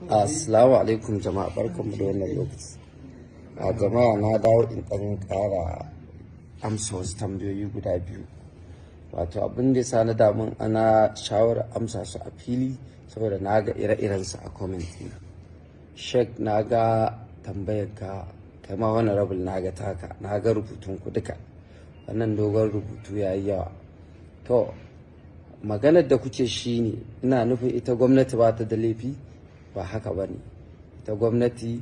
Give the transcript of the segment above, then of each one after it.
Assalamu alaikum jama'a, barkanmu da wannan lokaci. A jama'a na dawo in ɗan ƙara amsa wasu tambayoyi guda biyu. Wato abin da ya sa na damun ana shawarar amsa su a fili saboda na ga ire-irensu a comment ɗina. Sheikh, na ga tambayar ka, kai ma wani rabul na ga taka, na ga rubutun ku duka. Wannan dogon rubutu ya yi yawa. To, maganar da kuke shi ne, ina nufin ita gwamnati ba ta da laifi? Ba haka ba ne. Ita gwamnati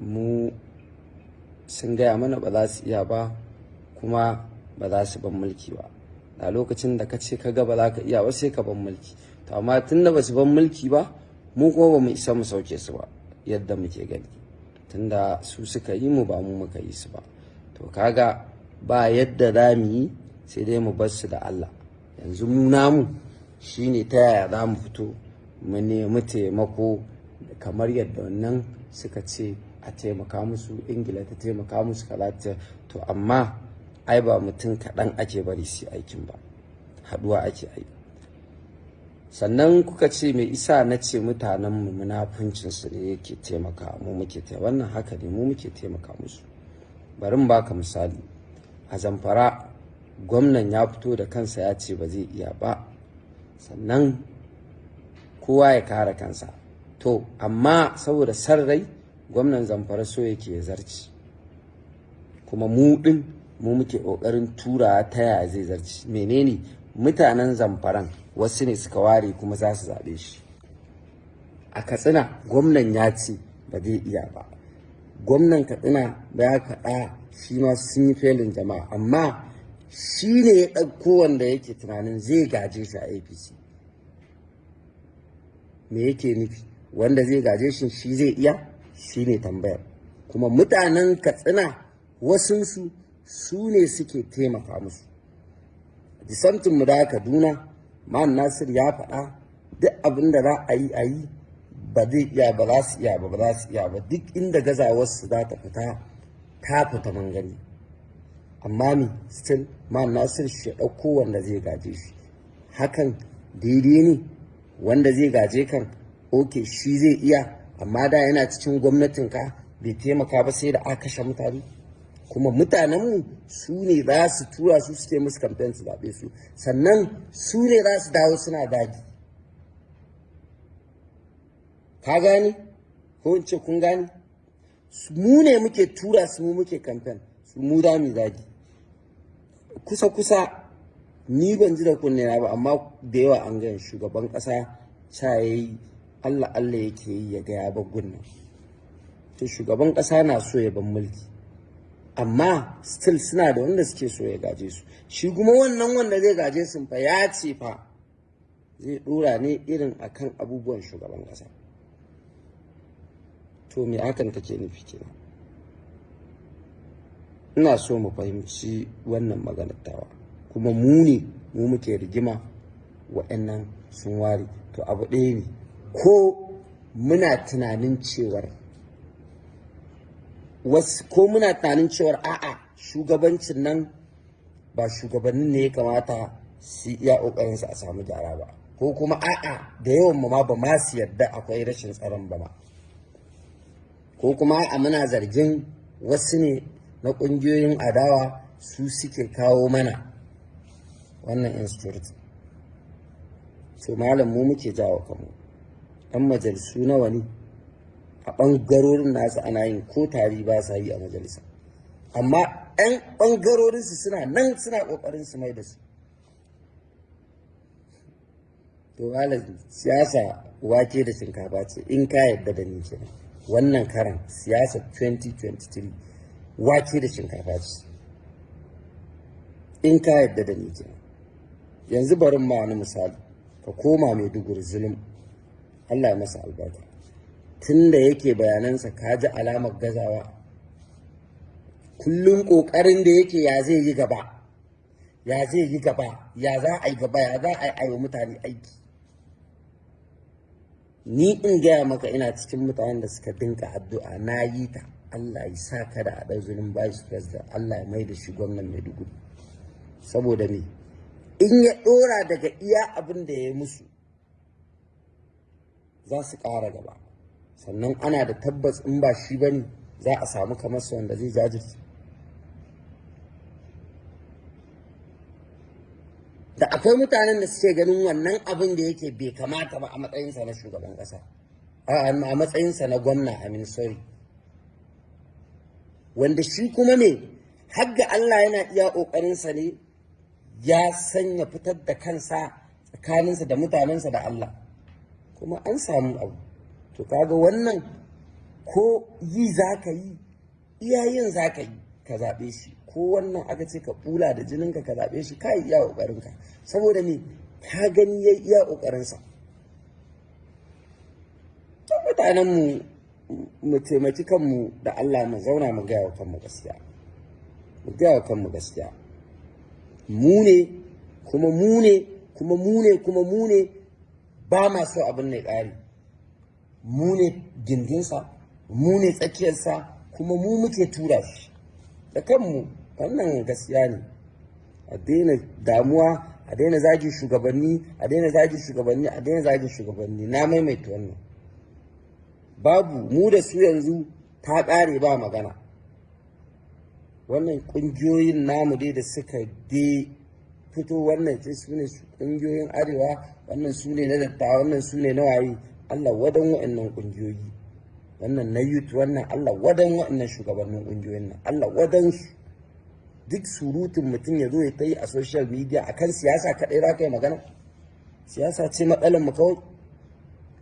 mu sun gaya mana ba za su iya ba, kuma ba za su ban mulki ba. A lokacin da ka ce ka ga ba za ka iya ba sai ka ban mulki. To amma tun da ba su ban mulki ba, mu kuma ba mu isa mu sauke su ba yadda muke gani. Tunda su suka yi mu, ba mu muka yi su ba. To kaga ba yadda za mu yi sai dai mu bar su da Allah. Yanzu mu namu shine ta yaya za mu fito mu nemi taimako, kamar yadda wannan suka ce a taimaka musu, Ingila ta taimaka musu, kalata. To amma ai ba mutum kaɗan ake bari su aikin ba, haɗuwa ake aiki. Sannan kuka ce mai isa na ce mutanenmu munafuncinsu ne yake taimaka mu muke taimaka. Wannan haka ne, mu muke taimaka musu. Bari mu baka misali. A Zamfara gwamnan ya fito da kansa ya ce ba zai iya ba, sannan kowa ya kare kansa. To amma saboda san rai, gwamnan Zamfara so yake zarci, kuma mu ɗin mu muke ƙoƙarin tura ta yaya zai zarci. Menene? Mutanen Zamfaran wasu ne suka ware kuma za su zaɓe shi. A Katsina gwamnan ya ce ba zai iya ba. Gwamnan Katsina ya faɗa shi ma sun yi felin jama'a, amma shi ne ya ɗauko wanda yake tunanin zai gaje shi a APC. Me yake nufi? Wanda zai gaje shi zai iya? Shi ne tambayar. Kuma mutanen Katsina wasunsu su ne suke taimaka musu. Disantin mu da Kaduna, Man Nasir ya faɗa duk abin da za a yi ba zai iya ba, za su iya ba, ba za su iya ba. Duk inda gazawarsu za ta fita, ta fita mangani. Amma ni still Man Nasir shi ya ɗauko wanda zai gaje shi. Hakan daidai ne? Wanda zai gaje kan oke shi zai iya, amma da yana cikin gwamnatinka bai taimaka ba sai da aka kashe mutane. Kuma mutanenmu su ne za su tura su suke musu kamfen su zaɓe su, sannan su ne za su dawo suna dagi. Ka gane? Ko in ce kun gane? Mu ne muke tura su, mu muke kamfen su, mu za mu zagi. Kusa ni ban ji da kunne na ba, amma da yawa an gani shugaban ƙasa yayi Allah yake yi ya ga ya baggun nan. To shugaban ƙasa na so ya ban mulki, amma still suna da wanda suke so ya gaje su. Shi kuma wannan wanda zai gaje su fa ya ce fa zai dora ne irin akan abubuwan shugaban ƙasa. To me hakan take nufi kenan? Ina so mu fahimci wannan maganar tawa. Kuma mu muke rigima, waɗannan sun ware. To abu ɗaya ne, ko muna tunanin cewar a'a shugabancin nan ba shugabannin ne ya kamata su iya ƙoƙarinsu a samu gyara ba, ko kuma a'a da yawan mu ma ba ma su yarda akwai rashin tsaron ba ma, ko kuma a'a muna zargin wasu ne na ƙungiyoyin adawa su suke kawo mana wannan insecurity. To malam mu muke jawo kanmu. Ɗan majalisu nawa ne a ɓangarorin nasu ana yin ko tari ba sa yi a majalisa, amma 'yan ɓangarorinsu suna nan suna ƙoƙarin su mai da su. To malam siyasa wake da shinkafa ce, in ka yadda da ni kenan. Wannan karan siyasa 2023 wake da shinkafa ce, in ka yadda da ni kenan. Yanzu barin ma wani misali, ka koma Maiduguri zulum, Allah ya masa albarka. Tun da yake bayanansa ka ji alamar gazawa. Kullum ƙoƙarin da yake ya zai yi gaba, ya za a yi gaba, ya za a yi wa mutane aiki. Ni in gaya maka ina cikin mutanen da suka dinka addu'a, na yi ta. Allah ya sa kada a ɗau zulum vice president, Allah ya mai da shi gwamnan Maiduguri. Saboda me? In ya ɗora daga iya abin da ya yi musu, za su ƙara gaba. sannan ana da tabbas in ba shi bane za a samu kamar sa wanda zai jajirce. Da akwai mutanen da suke ganin wannan abin da yake bai kamata ba a matsayinsa na shugaban ƙasa, a matsayinsa na gwamna a Minnesota, wanda shi kuma ne har ga Allah yana iya ƙoƙarinsa ne ya sanya fitar da kansa tsakaninsa da mutanensa da Allah, kuma an samu abu. To kaga wannan ko yi za ka yi, iyayen za ka yi ka zaɓe shi, ko wannan aka ce ka ɓula da jininka ka zaɓe shi, ka yi iya ƙoƙarinka, saboda me ka gani ya iya ƙoƙarinsa. To mutanenmu mu taimaki kanmu da Allah, mu zauna mu gaya wa kanmu gaskiya, mu gaya wa kanmu gaskiya. Mu ne kuma mu ne kuma mu ne kuma mu ne ba ma so abin ne ƙari, mu ne gindinsa, mu ne tsakiyarsa, kuma mu muke tura shi da kanmu. Wannan gaskiya ne. A daina damuwa, a daina zagin shugabanni, a daina zagin shugabanni, a daina zagin shugabanni. Na maimaita wannan. Babu mu da su yanzu ta ƙare, ba magana. Wannan ƙungiyoyin namu dai da suka dai fito, wannan ce su ne ƙungiyoyin arewa, wannan su ne na dattawa, wannan su ne na waye. Allah wadan wa'annan ƙungiyoyi, wannan na youth, wannan Allah wadan wa'annan shugabannin ƙungiyoyin nan, Allah wadan su. Duk surutun mutum ya zo ya ta yi a social media akan siyasa kaɗai za ka yi magana? Siyasa ce matsalar mu kawai?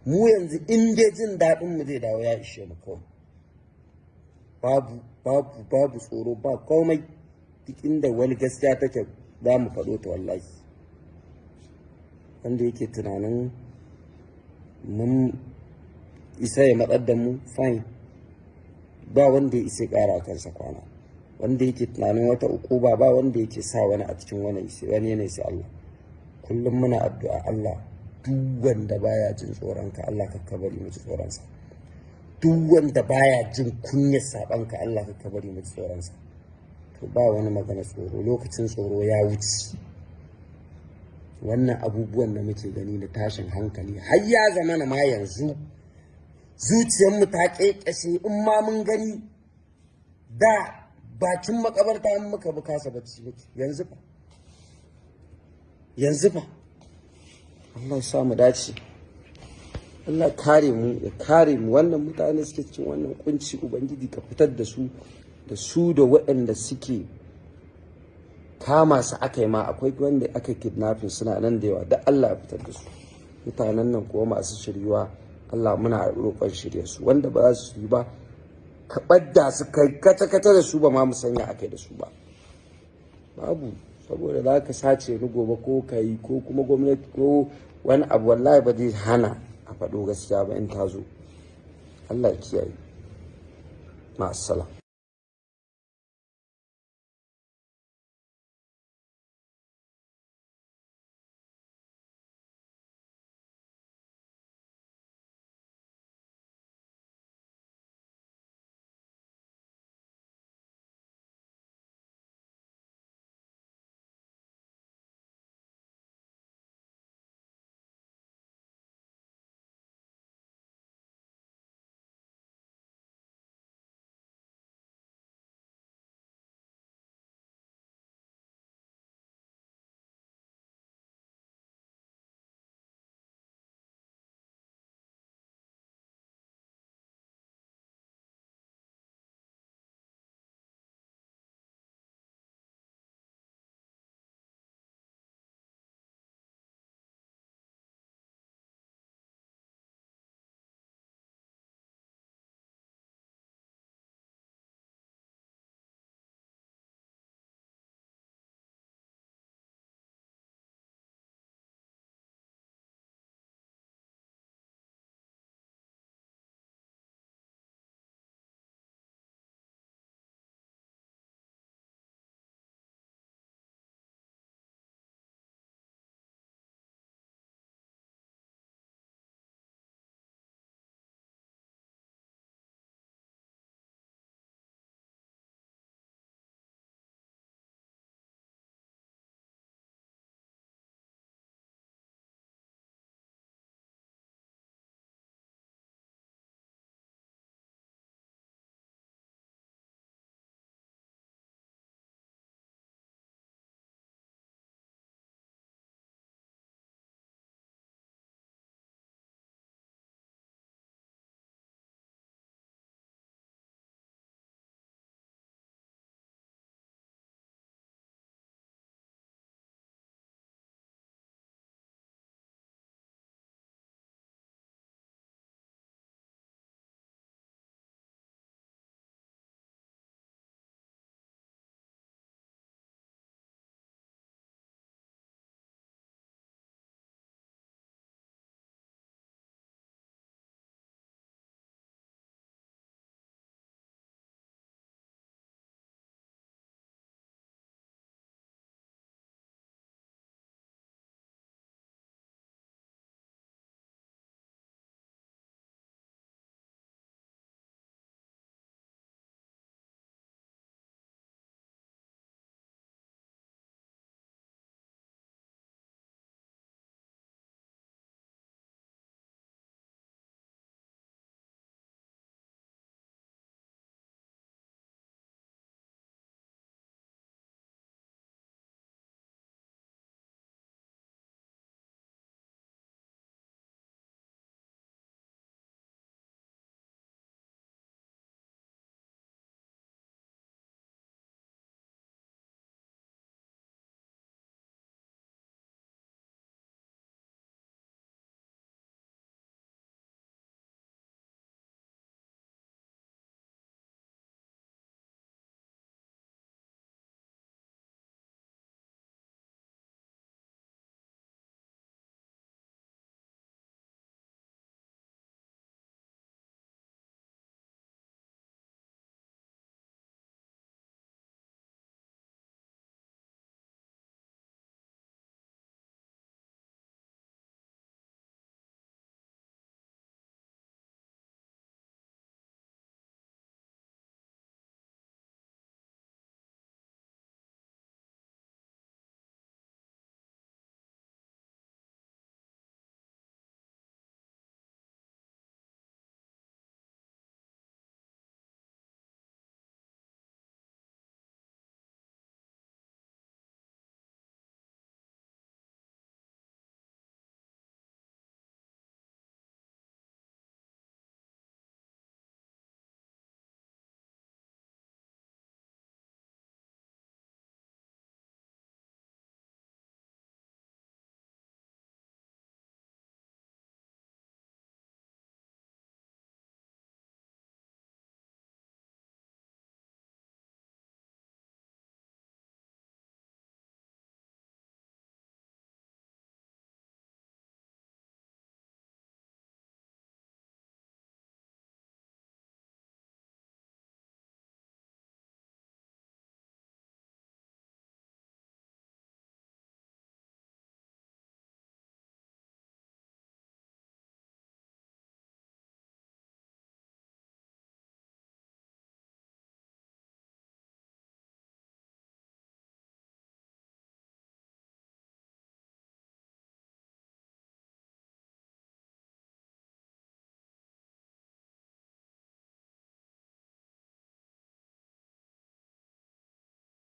Mu yanzu in dai jin daɗin mu zai dawo ya ishe mu kawai. Babu tsoro, ba komai. Duk inda wani gaskiya take za mu faɗo ta wallahi. Wanda yake tunanin mun isa ya matsar da mu, fine. Ba wanda ya isa ƙara kansa kwana. Wanda yake tunanin wata ukuba, ba wanda yake sa wani a cikin wani yanayi sai Allah. Kullum muna addu'a Allah, duk wanda baya jin tsoronka Allah ka bari mu ji tsoronsa. Duk wanda baya jin kunyar sabanka Allah ka bari mu ji tsoronsa. To ba wani magana tsoro, lokacin tsoro ya wuce. Wannan abubuwan da muke gani da tashin hankali har ya zama na ma yanzu zuciyarmu ta ƙeƙashe. In ma mun gani da bakin makabarta an muka bi kasa bacci muke, yanzu fa Allah ya sa mu dace, Allah kare mu, ya kare mu. Wannan mutane suke cikin wannan kunci, ubangiji ka fitar da su da waɗanda suke kama su aka yi ma, akwai wanda aka kidnapping suna nan da yawa, da Allah ya fitar da su. Mutanen nan kuma masu shiryuwa, Allah muna roƙon shirye su, wanda ba za su yi ba ka ɓadda su, kai kata-kata da su, ba ma mu sanya akai da su ba. Babu, saboda za ka sace ni gobe ko ka yi, ko kuma gwamnati ko wani abu, wallahi ba zai hana a faɗo gaskiya ba in ta zo. Allah ya kiyaye. Ma'assalam.